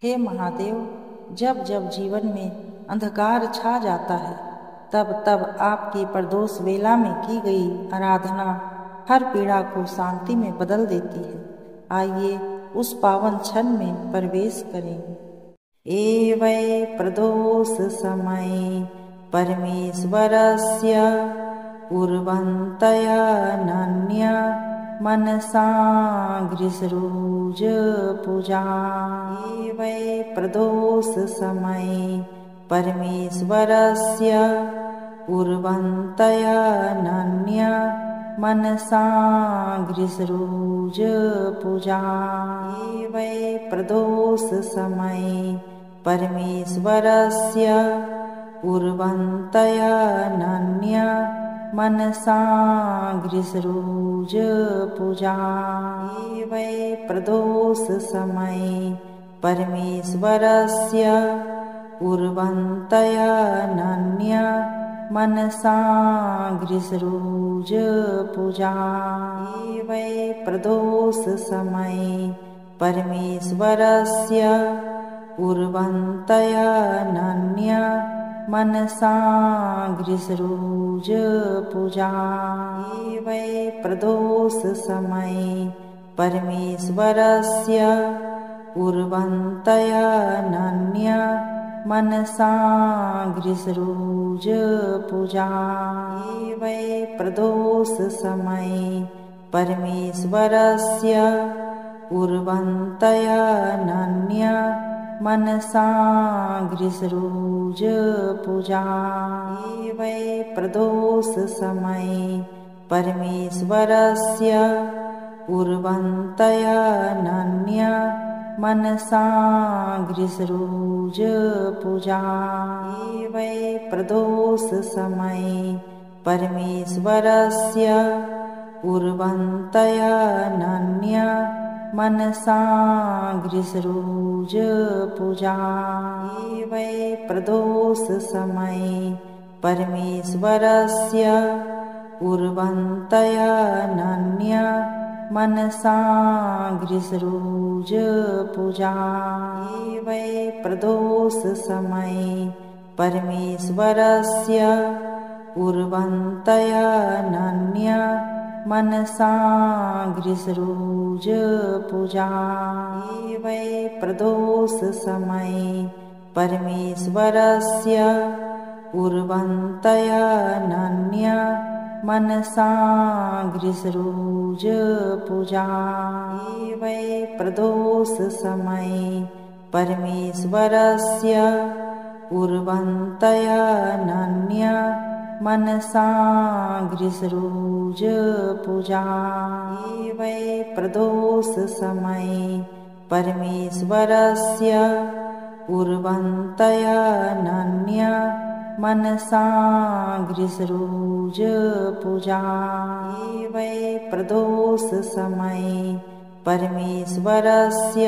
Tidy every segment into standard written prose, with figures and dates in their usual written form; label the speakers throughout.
Speaker 1: हे महादेव, जब जब जीवन में अंधकार छा जाता है तब तब आपकी प्रदोष वेला में की गई आराधना हर पीड़ा को शांति में बदल देती है। आइए उस पावन क्षण में प्रवेश करें। एवै प्रदोष समय परमेश्वरस्य कुर्वन्तया नान्या मनसा गृह्सृज पूजा। एवै प्रदोष समय परमेश्वरस्य कुर्वन्तया नान्या मनसा गृह्सृज पूजा। एवै प्रदोष समय परमेश्वरस्य कुर्वन्तया नान्या मनसा गृह्सृज पूजा। एवै प्रदोष समय परमेश्वरस्य कुर्वन्तया नान्या मनसा गृह्सृज पूजा। एवै प्रदोष समय परमेश्वरस्य कुर्वन्तया नान्या मनसा गृह्सृज पूजा। एवै प्रदोष समय परमेश्वरस्य कुर्वन्तया नान्या मनसा गृह्सृज पूजा। एवै प्रदोष समय परमेश्वरस्य कुर्वन्तया नान्या मनसा गृह्सृज पूजा। एवै प्रदोष समय परमेश्वरस्य कुर्वन्तया नान्या मनसा गृह्सृज पूजा। एवै प्रदोष समय परमेश्वरस्य कुर्वन्तया नान्या मनसा गृह्सृज पूजा। एवै प्रदोष समय परमेश्वरस्य कुर्वन्तया नान्या मनसा गृह्सृज पूजा। एवै प्रदोष समय परमेश्वरस्य कुर्वन्तया नान्या मनसा गृह्सृज पूजा। एवै प्रदोष समय परमेश्वरस्य कुर्वन्तया नान्या मनसा गृह्सृज पूजा। एवै प्रदोष समय परमेश्वरस्य कुर्वन्तया नान्या मनसा गृह्सृज पूजा। एवै प्रदोष समय परमेश्वरस्य कुर्वन्तया नान्या मनसा गृह्सृज पूजा। एवै प्रदोष समय परमेश्वरस्य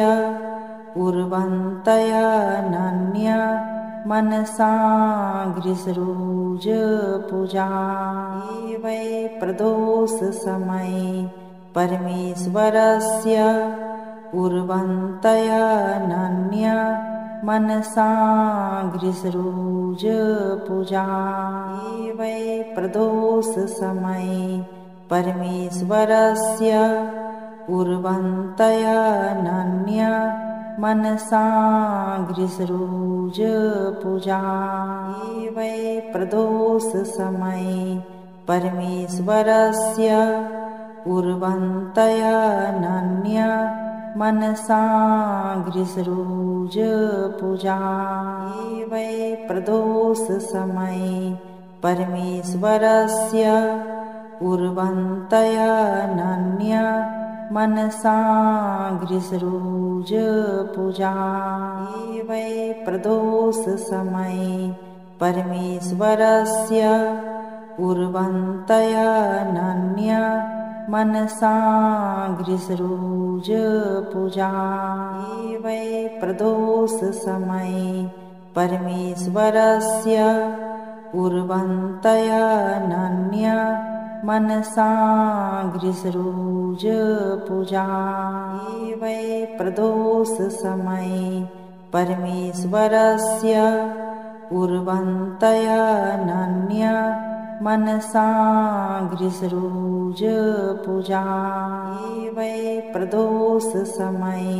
Speaker 1: कुर्वन्तया नान्या मनसा गृह्सृज पूजा। एवै प्रदोष समय परमेश्वरस्य कुर्वन्तया नान्या मनसा गृह्सृज पूजा। एवै प्रदोष समय परमेश्वरस्य कुर्वन्तया नान्या मनसा गृह्सृज पूजा। एवै प्रदोष समय परमेश्वरस्य कुर्वन्तया नान्या मनसा गृह्सृज पूजा। एवै प्रदोष समय परमेश्वरस्य कुर्वन्तया नान्या मनसा गृह्सृज पूजा। एवै प्रदोष समय परमेश्वरस्य कुर्वन्तया नान्या मनसा गृह्सृज पूजा। एवै प्रदोष समय परमेश्वरस्य कुर्वन्तया नान्या मनसा गृह्सृज पूजा। एवै प्रदोष समय परमेश्वरस्य उर्वन्तयानन्या मनसा गृह्सृजपूजा वै प्रदोषसमये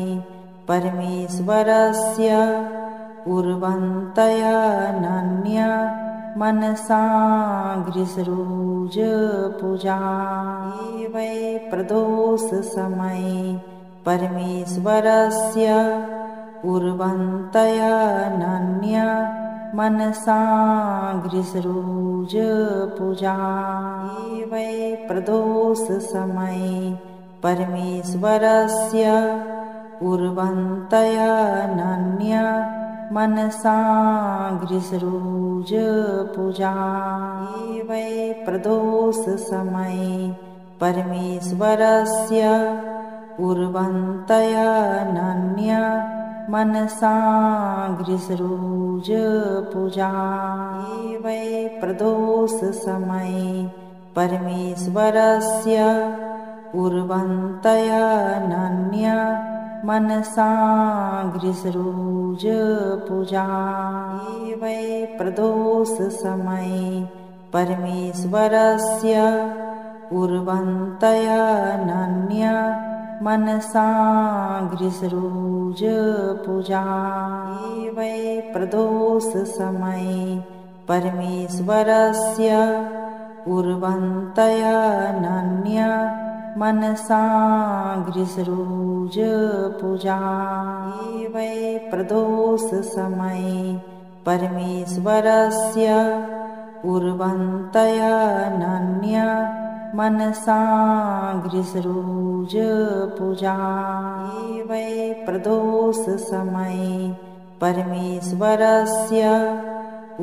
Speaker 1: परमेश्वरस्य उर्वन्तयानन्या मनसा गृह्सृजपूजा वै प्रदोषसमये परमेश्वरस्य उर्वन्तयानन्या मनसा गृह्सृजपूजा वै प्रदोषसमये परमेश्वरस्य उर्वन्तयानन्या मनसा गृह्सृजपूजा वै प्रदोषसमये परमेश्वरस्य उर्वन्तयानन्या मनसा गृह्सृजपूजा वै प्रदोषसमये परमेश्वरस्य उर्वन्तयानन्या मनसा गृह्सृजपूजा वै प्रदोषसमये परमेश्वरस्य उर्वन्तयानन्या मनसा गृह्सृजपूजा वै प्रदोषसमये परमेश्वरस्य उर्वन्तयानन्या मनसा गृह्सृजपूजा वै प्रदोषसमये परमेश्वरस्य उर्वन्तयानन्या मनसा गृह्सृजपूजा वै प्रदोषसमये परमेश्वरस्य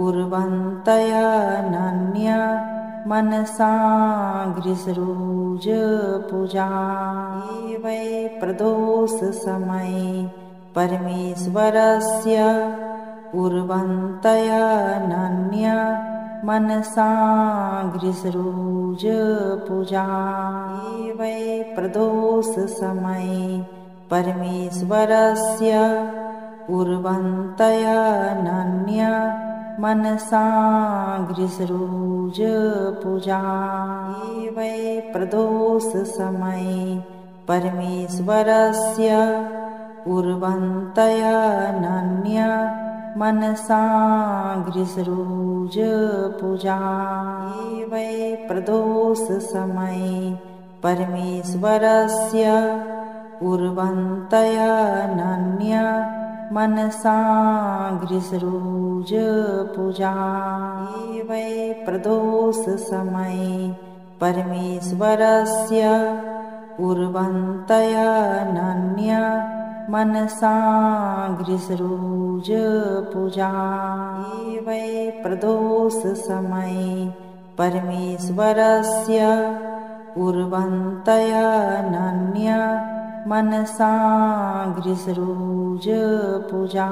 Speaker 1: उर्वन्तयानन्या मनसा गृह्सृजपूजा वै प्रदोषसमये परमेश्वरस्य उर्वन्तयानन्या मनसा गृह्सृजपूजा वै प्रदोषसमये परमेश्वरस्य उर्वन्तयानन्या मनसा गृह्सृजपूजा वै प्रदोषसमये परमेश्वरस्य उर्वन्तयानन्या मनसा गृह्सृजपूजा वै प्रदोषसमये परमेश्वरस्य उर्वन्तयानन्या मनसा गृह्सृजपूजा वै प्रदोषसमये परमेश्वरस्य उर्वन्तयानन्या मनसा गृह्सृजपूजा वै प्रदोषसमये परमेश्वरस्य उर्वन्तयानन्या मनसा गृह्सृजपूजा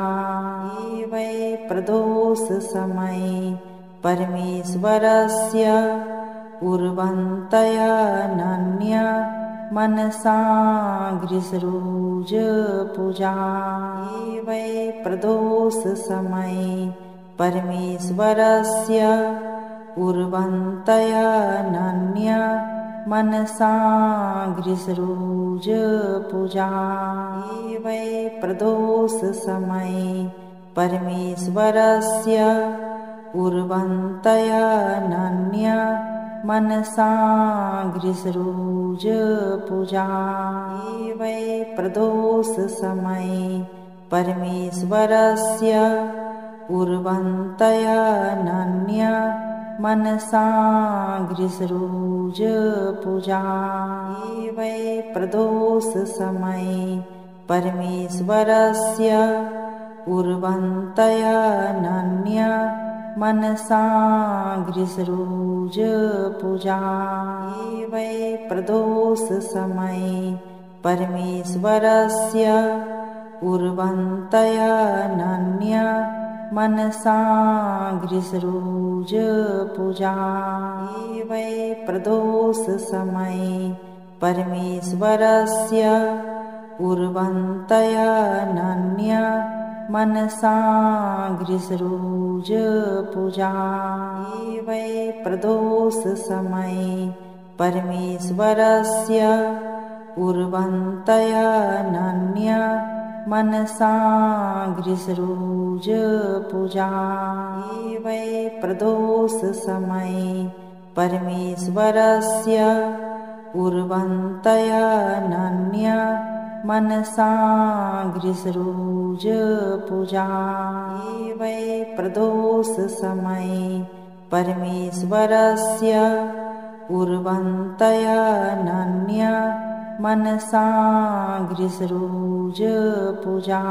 Speaker 1: वै प्रदोषसमये परमेश्वरस्य उर्वन्तयानन्या मनसा गृह्सृजपूजा वै प्रदोषसमये परमेश्वरस्य उर्वन्तयानन्या मनसा गृह्सृजपूजा वै प्रदोषसमये परमेश्वरस्य उर्वन्तयानन्या मनसा गृह्सृजपूजा वै प्रदोषसमये परमेश्वरस्य उर्वन्तयानन्या मनसा गृह्सृजपूजा वै प्रदोषसमये परमेश्वरस्य उर्वन्तयानन्या मनसा गृह्सृजपूजा वै प्रदोषसमये परमेश्वरस्य उर्वन्तयानन्या मनसा गृह्सृजपूजा वै प्रदोषसमये परमेश्वरस्य उर्वन्तयानन्या मनसाग्रिसरोज पूजा वै प्रदोष समये परमेश्वरस्य कुर्वन्तयनन्य मनसाग्रिसरोज पूजा वै प्रदोष समये परमेश्वरस्य कुर्वन्तयनन्य मनसाग्रिसरोज पूजा वै प्रदोष समये परमेश्वरस्य कुर्वन्तयनन्य मनसाग्रिसरोज पूजा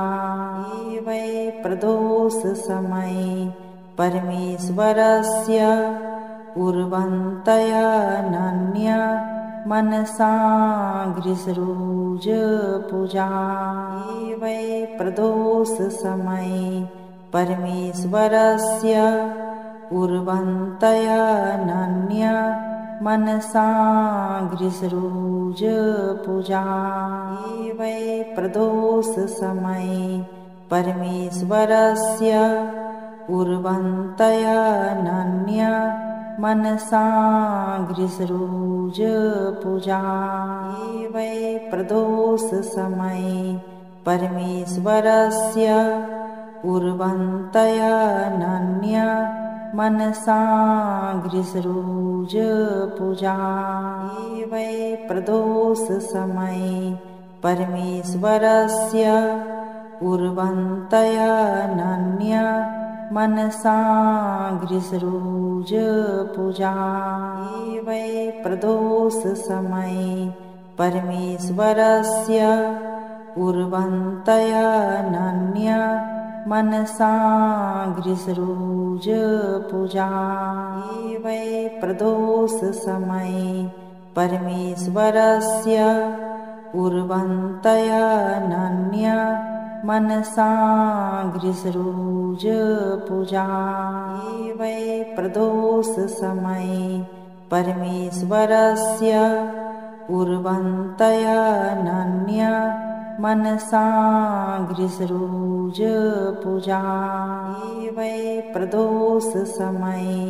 Speaker 1: वै प्रदोष समये परमेश्वरस्य कुर्वन्तयनन्य मनसाग्रिसरोज पूजा वै प्रदोष समये परमेश्वरस्य कुर्वन्तयनन्य मनसाग्रिसरोज पूजा वै प्रदोष समये परमेश्वरस्य कुर्वन्तयनन्य मनसाग्रिसरोज पूजा वै प्रदोष समये परमेश्वरस्य कुर्वन्तयनन्य मनसाग्रिसरोज पूजा वै प्रदोष समये परमेश्वरस्य कुर्वन्तयनन्य मनसाग्रिसरोज पूजा वै प्रदोष समये परमेश्वरस्य कुर्वन्तयनन्य मनसाग्रिसरोज पूजा वै प्रदोष समये परमेश्वरस्य कुर्वन्तयनन्य मनसाग्रिसरोज पूजा वै प्रदोष समये परमेश्वरस्य कुर्वन्तयनन्य मनसाग्रिसरोज पूजा वै प्रदोष समये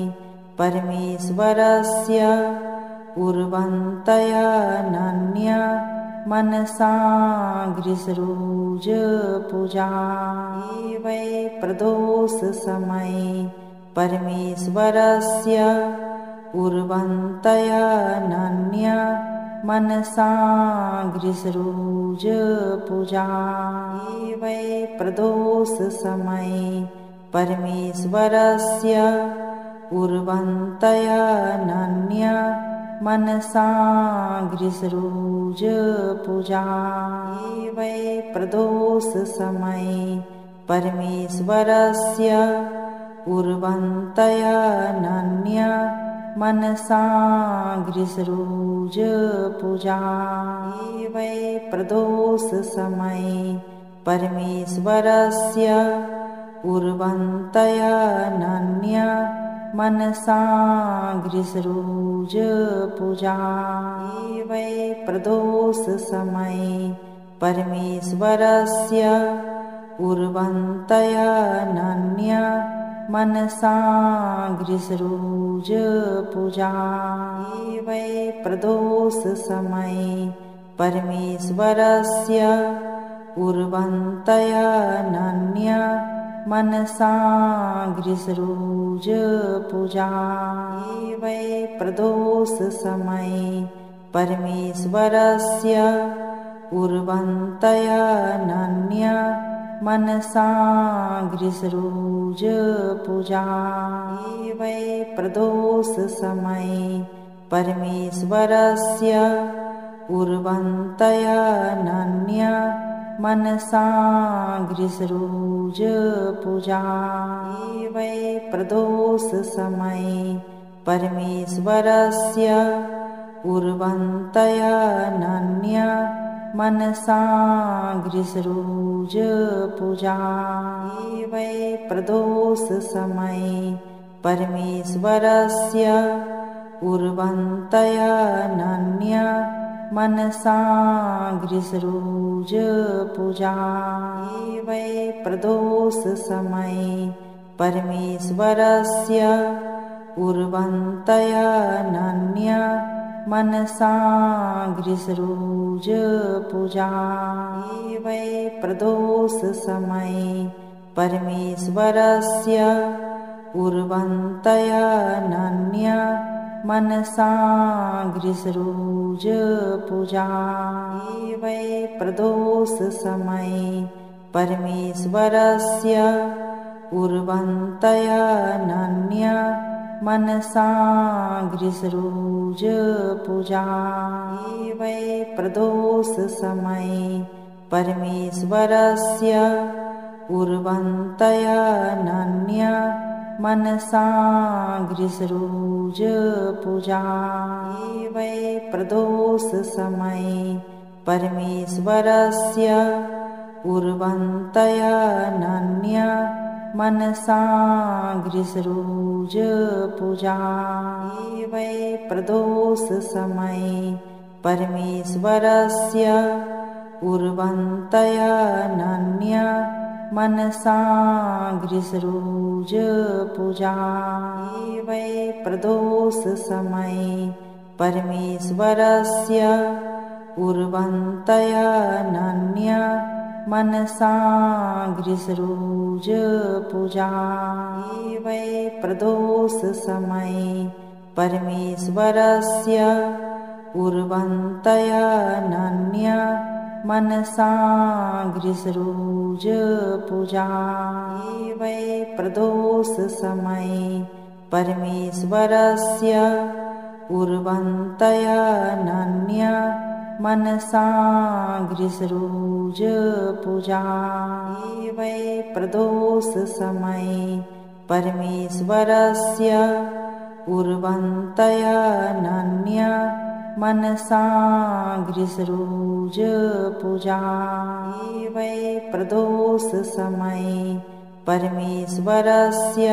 Speaker 1: परमेश्वरस्य कुर्वन्तयनन्य मनसाग्रिसरोज पूजा वै प्रदोष समये परमेश्वरस्य कुर्वन्तयनन्य मनसाग्रिसरोज पूजा वै प्रदोष समये परमेश्वरस्य कुर्वन्तयनन्य मनसाग्रिसरोज पूजा वै प्रदोष समये परमेश्वरस्य कुर्वन्तयनन्य मनसाग्रिसरोज पूजा वै प्रदोष समये परमेश्वरस्य कुर्वन्तयनन्य मनसाग्रिसरोज पूजा वै प्रदोष समये परमेश्वरस्य कुर्वन्तयनन्य मनसाग्रिसरोज पूजा वै प्रदोष समये परमेश्वरस्य कुर्वन्तयनन्य मनसाग्रिसरोज पूजा वै प्रदोष समये परमेश्वरस्य कुर्वन्तयनन्य मनसाग्रिसरोज पूजा वै प्रदोष समये परमेश्वरस्य कुर्वन्तयनन्य मनसाग्रिसरोज पूजा वै प्रदोष समये परमेश्वरस्य कुर्वन्तयनन्य मनसाग्रिसरोज पूजा वै प्रदोष समये परमेश्वरस्य कुर्वन्तयनन्य मनसाग्रिसरोज पूजा। ये वै प्रदोष समये परमेश्वरस्य कुर्वन्तयनन्य मनसाग्रिसरोज पूजा। ये वै प्रदोष समये परमेश्वरस्य कुर्वन्तयनन्य मनसाग्रिसरोज पूजा। ये वै प्रदोष समये परमेश्वरस्य कुर्वन्तयनन्य मनसाग्रिसरोज पूजा। ये वै प्रदोष समये परमेश्वरस्य कुर्वन्तयनन्य मनसाग्रिसरोज पूजा। ये वै प्रदोष समये परमेश्वरस्य कुर्वन्तयनन्य मनसाग्रिसरोज पूजा। ये वै प्रदोष समये परमेश्वरस्य कुर्वन्तयनन्य मनसाग्रिसरोज पूजा। ये वै प्रदोष समये परमेश्वरस्य कुर्वन्तयनन्य मनसाग्रिसरोज पूजा। ये वै प्रदोष समये परमेश्वरस्य कुर्वन्तयनन्य मनसाग्रिसरोज पूजा। ये वै प्रदोष समये परमेश्वरस्य कुर्वन्तयनन्य मनसाग्रिसरोज पूजा। ये वै प्रदोष समये परमेश्वरस्य कुर्वन्तयनन्य मनसाग्रिसरोज पूजा। ये वै प्रदोष समये परमेश्वरस्य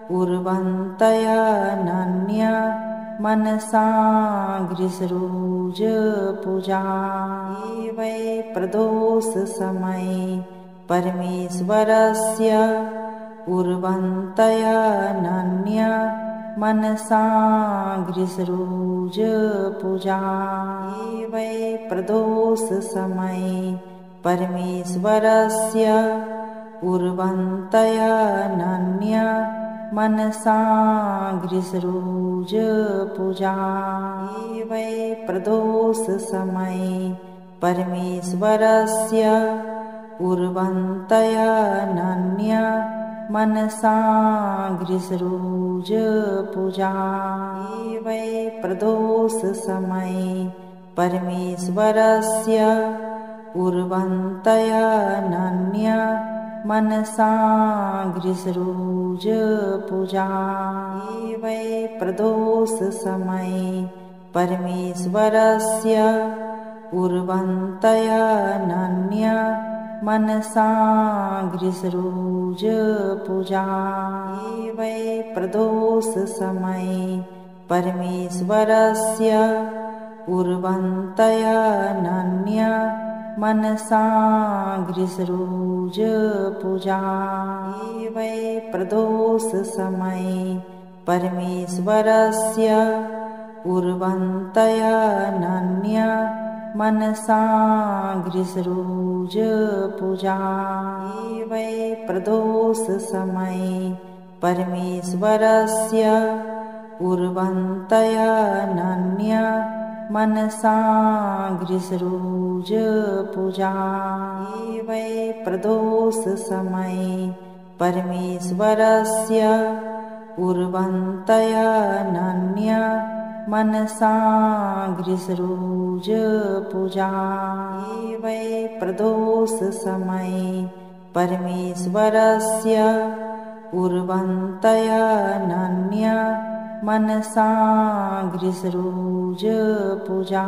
Speaker 1: कुर्वन्तयनन्य मनसाग्रिसरोज पूजा। ये वै प्रदोष समये परमेश्वरस्य कुर्वन्तयनन्य मनसाग्रिसरोज पूजा। ये वै प्रदोष समये परमेश्वरस्य कुर्वन्तयनन्य मनसाग्रिसरोज पूजा। ये वै प्रदोष समये परमेश्वरस्य कुर्वन्तयनन्य मनसाग्रिसरोज पूजा। ये वै प्रदोष समये परमेश्वरस्य कुर्वन्तयनन्य मनसाग्रिसरोज पूजा। ये वै प्रदोष समये परमेश्वरस्य कुर्वन्तयनन्य मनसाग्रिसरोज पूजा। ये वै प्रदोष समये परमेश्वरस्य कुर्वन्तयनन्य मनसाग्रिसरोज पूजा। ये वै प्रदोष समये परमेश्वरस्य कुर्वन्तयनन्य मनसाग्रिसरोज पूजा। ये वै प्रदोष समये परमेश्वरस्य कुर्वन्तयनन्य मनसाग्रिसरोज पूजा। ये वै प्रदोष समये परमेश्वरस्य कुर्वन्तयनन्य मनसाग्रिसरोज पूजा। ये वै प्रदोष समये परमेश्वरस्य कुर्वन्तयनन्य मनसाग्रिसरोज पूजा।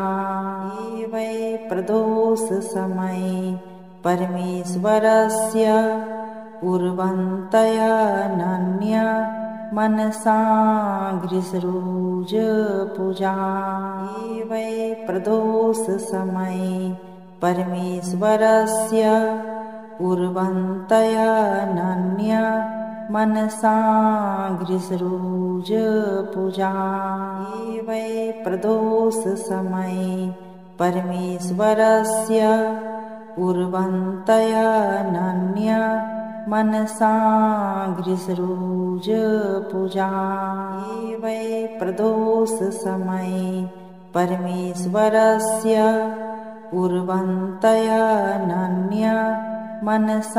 Speaker 1: ये वै प्रदोष समये परमेश्वरस्य कुर्वन्तयनन्य मनसाग्रिसरोज पूजा वै प्रदोष समये परमेश्वरस्य कुर्वन्तयनन्य मनसाग्रिसरोज पूजा वै प्रदोष समये परमेश्वरस्य कुर्वन्तयनन्य मनसाग्रिसरोज पूजा वै प्रदोष समये परमेश्वरस्य कुर्वन्तयनन्य मनसाग्रिसरोज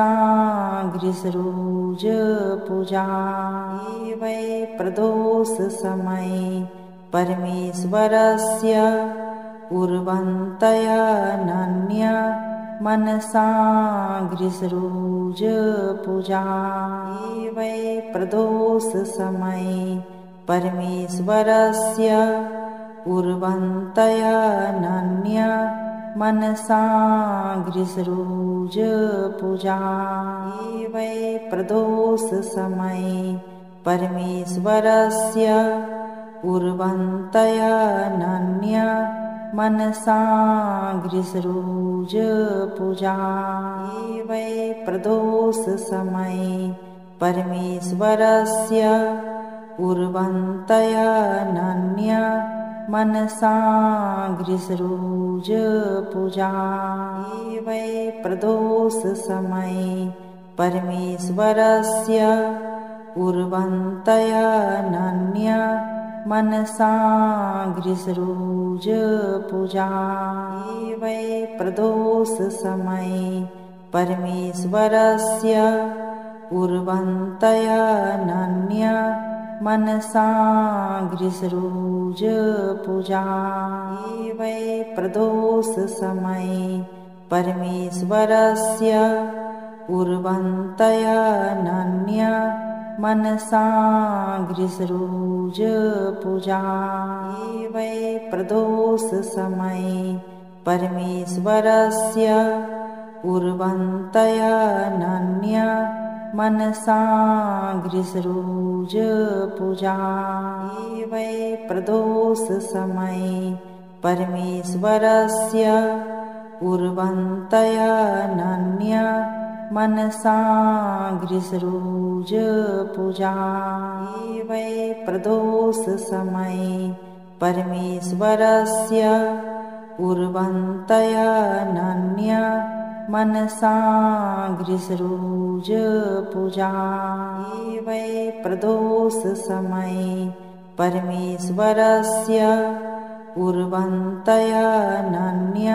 Speaker 1: पूजा वै प्रदोष समये परमेश्वरस्य कुर्वन्तयनन्य मनसाग्रिसरोज पूजा वै प्रदोष समये परमेश्वरस्य कुर्वन्तयनन्य मनसाग्रिसरोज पूजा वै प्रदोष समये परमेश्वरस्य कुर्वन्तयनन्य मनसाग्रिसरोज पूजा वै प्रदोष समये परमेश्वरस्य कुर्वन्तयनन्य मनसाग्रिसरोज पूजा वै प्रदोष समये परमेश्वरस्य कुर्वन्तयनन्य मनसाग्रिसरोज पूजा वै प्रदोष समये परमेश्वरस्य कुर्वन्तयनन्य मनसाग्रिसरोज पूजा वै प्रदोष समये परमेश्वरस्य कुर्वन्तयनन्य मनसाग्रिसरोज पूजा वै प्रदोष समये परमेश्वरस्य कुर्वन्तयनन्य मनसाग्रिसरोज पूजा वै प्रदोष समये परमेश्वरस्य कुर्वन्तयनन्य मनसाग्रिसरोज पूजा वै प्रदोष समये परमेश्वरस्य कुर्वन्तयनन्य मनसाग्रिसरोज पूजा वै प्रदोष समये परमेश्वरस्य कुर्वन्तयनन्य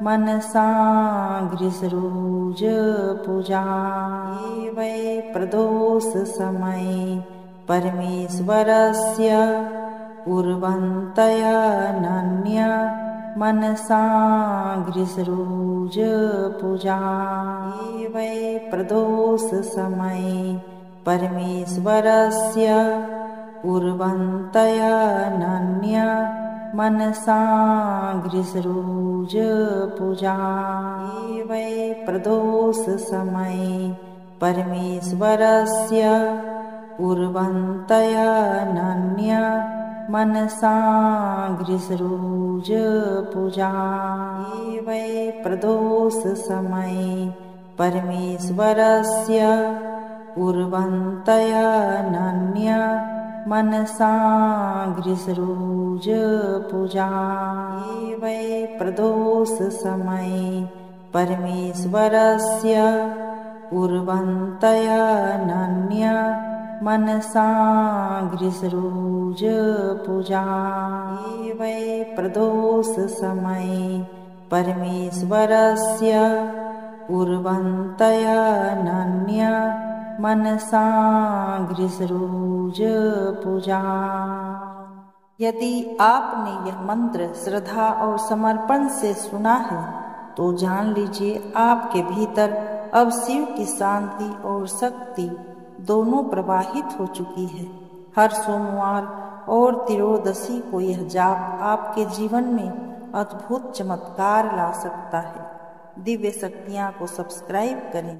Speaker 1: मनसाग्रिसरोज पूजा वै प्रदोष समये परमेश्वरस्य कुर्वन्तयनन्य मनसाग्रिसरोज पूजा वै प्रदोष समये परमेश्वरस्य कुर्वन्तयनन्य मनसाग्रिसरोज पूजा वै प्रदोष समये परमेश्वरस्य कुर्वन्तयनन्य मनसाग्रिसरोज पूजा वै प्रदोष समये परमेश्वरस्य कुर्वन्तयनन्य मनसाग्रिसरोज पूजा वै प्रदोष समये परमेश्वरस्य कुर्वन्तयनन्य मनसाग्रिसरोज पूजा वै प्रदोष समये परमेश्वरस्य कुर्वन्तयनन्य मनसाग्रिसरोज पूजा। यदि आपने यह मंत्र श्रद्धा और समर्पण से सुना है तो जान लीजिए आपके भीतर अब शिव की शांति और शक्ति दोनों प्रवाहित हो चुकी है। हर सोमवार और त्रयोदशी को यह जाप आपके जीवन में अद्भुत चमत्कार ला सकता है। दिव्य शक्तियाँ को सब्सक्राइब करें।